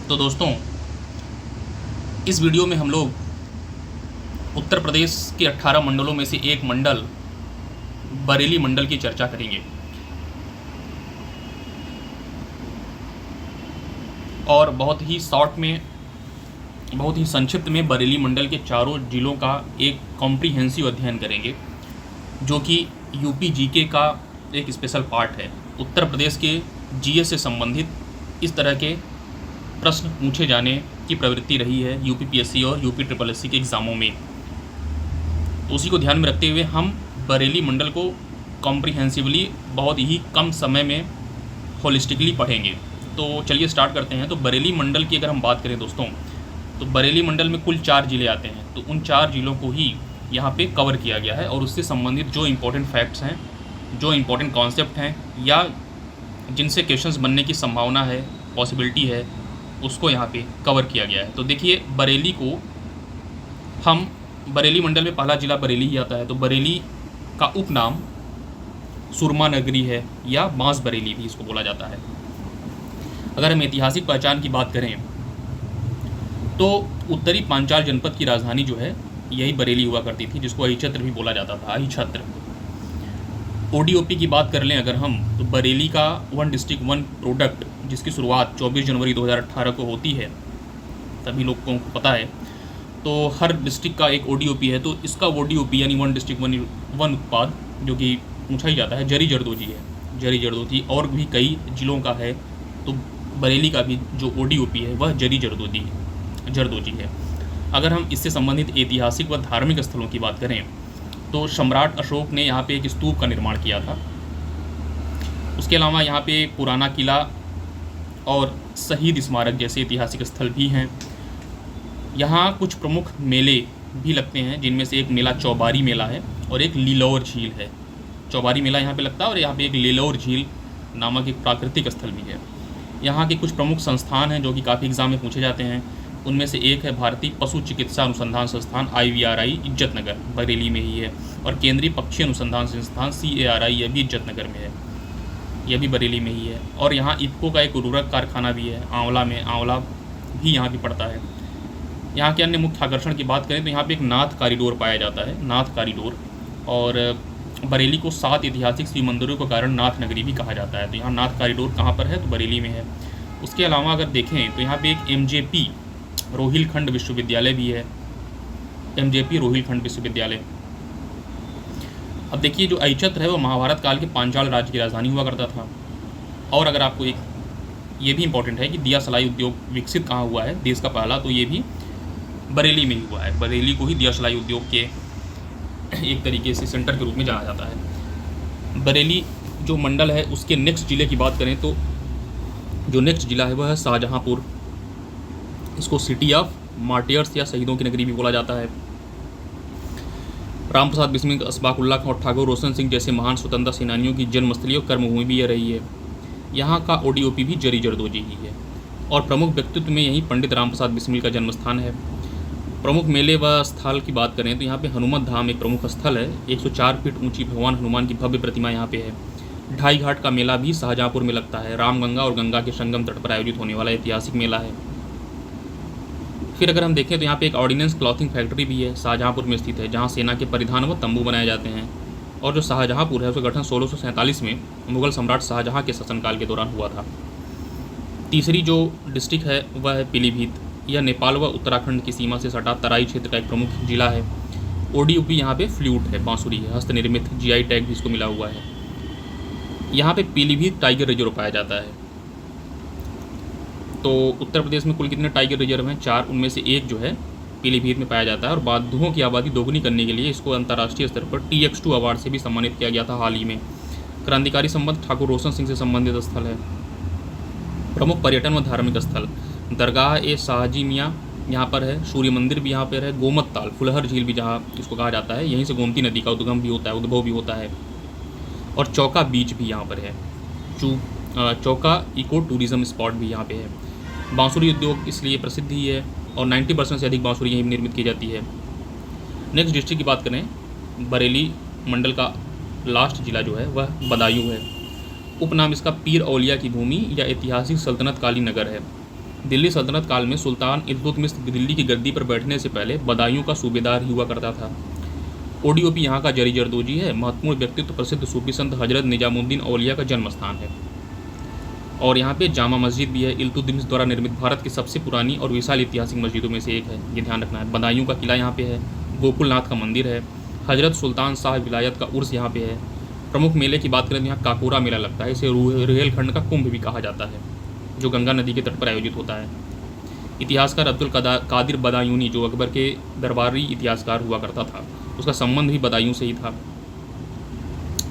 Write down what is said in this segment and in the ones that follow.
तो दोस्तों, इस वीडियो में हम लोग उत्तर प्रदेश के 18 मंडलों में से एक मंडल बरेली मंडल की चर्चा करेंगे और बहुत ही शॉर्ट में, बहुत ही संक्षिप्त में बरेली मंडल के चारों जिलों का एक कॉम्प्रिहेंसिव अध्ययन करेंगे, जो कि यूपी जीके का एक स्पेशल पार्ट है। उत्तर प्रदेश के जीएस से संबंधित इस तरह के प्रश्न पूछे जाने की प्रवृत्ति रही है यूपीपीएससी और यूपी ट्रिपल एससी के एग्ज़ामों में। तो उसी को ध्यान में रखते हुए हम बरेली मंडल को कॉम्प्रिहेंसिवली बहुत ही कम समय में होलिस्टिकली पढ़ेंगे। तो चलिए स्टार्ट करते हैं। तो बरेली मंडल की अगर हम बात करें दोस्तों, तो बरेली मंडल में कुल 4 ज़िले आते हैं। तो उन 4 ज़िलों को ही यहाँ पे कवर किया गया है और उससे संबंधित जो इम्पोर्टेंट फैक्ट्स हैं, जो इम्पोर्टेंट कॉन्सेप्ट हैं या जिनसे क्वेश्चंस बनने की संभावना है, पॉसिबिलिटी है, उसको यहाँ पे कवर किया गया है। तो देखिए, बरेली मंडल में पहला ज़िला बरेली ही आता है। तो बरेली का उपनाम सुरमा नगरी है या बांस बरेली भी इसको बोला जाता है। अगर हम ऐतिहासिक पहचान की बात करें तो उत्तरी पांचाल जनपद की राजधानी जो है यही बरेली हुआ करती थी, जिसको अहिछत्र भी बोला जाता था, अहिछत्र। ओडीओपी की बात कर लें अगर हम, तो बरेली का वन डिस्ट्रिक्ट वन प्रोडक्ट, जिसकी शुरुआत 24 जनवरी 2018 को होती है, सभी लोगों को पता है। तो हर डिस्ट्रिक्ट का एक ओडीओपी है। तो इसका ओडीओपी यानी वन डिस्ट्रिक्ट वन उत्पाद जो कि पूछा ही जाता है, जरी जरदोजी है। जरी जरदोजी और भी कई जिलों का है, तो बरेली का भी जो ओडीओपी है वह जरी जरदोजी है। अगर हम इससे संबंधित ऐतिहासिक व धार्मिक स्थलों की बात करें तो सम्राट अशोक ने यहाँ पे एक स्तूप का निर्माण किया था। उसके अलावा यहाँ पे पुराना किला और शहीद स्मारक जैसे ऐतिहासिक स्थल भी हैं। यहाँ कुछ प्रमुख मेले भी लगते हैं, जिनमें से एक मेला चौबारी मेला है और एक लीलौर झील है। चौबारी मेला यहाँ पे लगता है और यहाँ पे एक लीलौर झील नामक एक प्राकृतिक स्थल भी है। यहाँ के कुछ प्रमुख संस्थान हैं जो कि काफ़ी एग्जाम में पूछे जाते हैं। उनमें से एक है भारतीय पशु चिकित्सा अनुसंधान संस्थान IVRI, इज्जतनगर, बरेली में ही है। और केंद्रीय पक्षी अनुसंधान संस्थान CARI, यह भी इज्जतनगर में है, यह भी बरेली में ही है। और यहाँ इफ़को का एक उर्वरक कारखाना भी है आंवला में, आंवला भी यहाँ भी पड़ता है। यहाँ के अन्य मुख्य आकर्षण की बात करें तो यहाँ पे एक नाथ कॉरिडोर पाया जाता है, नाथ कॉरिडोर। और बरेली को 7 ऐतिहासिक शिव मंदिरों के कारण नाथ नगरी भी कहा जाता है। तो यहाँ नाथ कॉरिडोर कहाँ पर है, तो बरेली में है। उसके अलावा अगर देखें तो यहाँ पे एक MJP रोहिलखंड विश्वविद्यालय भी है, MJP रोहिलखंड विश्वविद्यालय। अब देखिए, जो अहिछत्र है वो महाभारत काल के पांचाल राज्य की राजधानी हुआ करता था। और अगर आपको एक ये भी इम्पोर्टेंट है कि दिया सलाई उद्योग विकसित कहाँ हुआ है देश का पहला, तो ये भी बरेली में ही हुआ है। बरेली को ही दिया सलाई उद्योग के एक तरीके से सेंटर के रूप में जाना जाता है। बरेली जो मंडल है उसके नेक्स्ट ज़िले की बात करें तो जो नेक्स्ट ज़िला है वह है शाहजहाँपुर। इसको सिटी ऑफ मार्टियर्स या शहीदों की नगरी भी बोला जाता है। रामप्रसाद बिस्मिल, अशफाकुल्लाह खां और ठाकुर रोशन सिंह जैसे महान स्वतंत्रता सेनानियों की जन्मस्थली और कर्मभूमि भी यह रही है। यहाँ का ओडीओपी भी जरी जरदोजी ही है और प्रमुख व्यक्तित्व में यही पंडित रामप्रसाद बिस्मिल का जन्म स्थान है। प्रमुख मेले व स्थल की बात करें तो यहाँ पे हनुमत धाम एक प्रमुख स्थल है। 104 फीट ऊंची भगवान हनुमान की भव्य प्रतिमा यहाँ पे है। ढाई घाट का मेला भी शाहजहाँपुर में लगता है। रामगंगा और गंगा के संगम तट पर आयोजित होने वाला ऐतिहासिक मेला है। फिर अगर हम देखें तो यहाँ पे एक ऑर्डिनेंस क्लॉथिंग फैक्ट्री भी है, शाहजहाँपुर में स्थित है, जहाँ सेना के परिधान व तंबू बनाए जाते हैं। और जो शाहजहाँपुर है उसका गठन 1647 में मुगल सम्राट शाहजहाँ के शासनकाल के दौरान हुआ था। तीसरी जो डिस्ट्रिक्ट है वह है पीलीभीत। यह नेपाल व उत्तराखंड की सीमा से सटा तराई क्षेत्र का एक प्रमुख जिला है। ओडीओपी यहाँ पे फ्लूट है, बांसुरी है, हस्तनिर्मित, GI टैग भी इसको मिला हुआ है। यहाँ पे पीलीभीत टाइगर रिजर्व पाया जाता है। तो उत्तर प्रदेश में कुल कितने टाइगर रिजर्व हैं? 4। उनमें से एक जो है पीलीभीत में पाया जाता है। और बाघों की आबादी दोगुनी करने के लिए इसको अंतर्राष्ट्रीय स्तर पर TX2 अवार्ड से भी सम्मानित किया गया था हाल ही में। क्रांतिकारी संबंध ठाकुर रोशन सिंह से संबंधित स्थल है। प्रमुख पर्यटन व धार्मिक स्थल दरगाह ए शाहजी मियाँ यहाँ पर है। सूर्य मंदिर भी यहाँ पर है। गोमत ताल, फुलहर झील भी जहाँ इसको कहा जाता है, यहीं से गोमती नदी का उद्भव भी होता है। और चौका बीच भी यहाँ पर है। चौका इको टूरिज्म स्पॉट भी यहाँ पे है। बांसुरी उद्योग इसलिए प्रसिद्ध ही है और 90% से अधिक बांसुरी यहीं निर्मित की जाती है। नेक्स्ट डिस्ट्रिक्ट की बात करें, बरेली मंडल का लास्ट जिला जो है वह बदायूं है। उपनाम इसका पीर औलिया की भूमि या ऐतिहासिक सल्तनत कालीन नगर है। दिल्ली सल्तनत काल में सुल्तान इल्तुतमिश दिल्ली की गद्दी पर बैठने से पहले बदायूं का सूबेदार ही हुआ करता था। ओडीओपी यहाँ का जरी जरदोजी है। महत्वपूर्ण व्यक्तित्व प्रसिद्ध सूफी संत हजरत निजामुद्दीन औलिया का जन्म स्थान है। और यहाँ पे जामा मस्जिद भी है, इल्तुतमिश द्वारा निर्मित भारत की सबसे पुरानी और विशाल ऐतिहासिक मस्जिदों में से एक है, ये ध्यान रखना है। बदायूं का किला यहाँ पे है, गोकुलनाथ का मंदिर है, हजरत सुल्तान शाह विलायत का उर्स यहाँ पे है। प्रमुख मेले की बात करें तो यहाँ काकोरा मेला लगता है, इसे रुहेलखंड का कुंभ भी कहा जाता है, जो गंगा नदी के तट पर आयोजित होता है। इतिहासकार अब्दुल कादिर बदायूनी, जो अकबर के दरबारी इतिहासकार हुआ करता था, उसका संबंध भी बदायूं से ही था।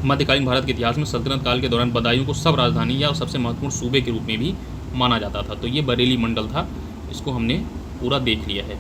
मध्यकालीन भारत के इतिहास में सल्तनत काल के दौरान बदायूं को सब राजधानी या सबसे महत्वपूर्ण सूबे के रूप में भी माना जाता था। तो ये बरेली मंडल था, इसको हमने पूरा देख लिया है।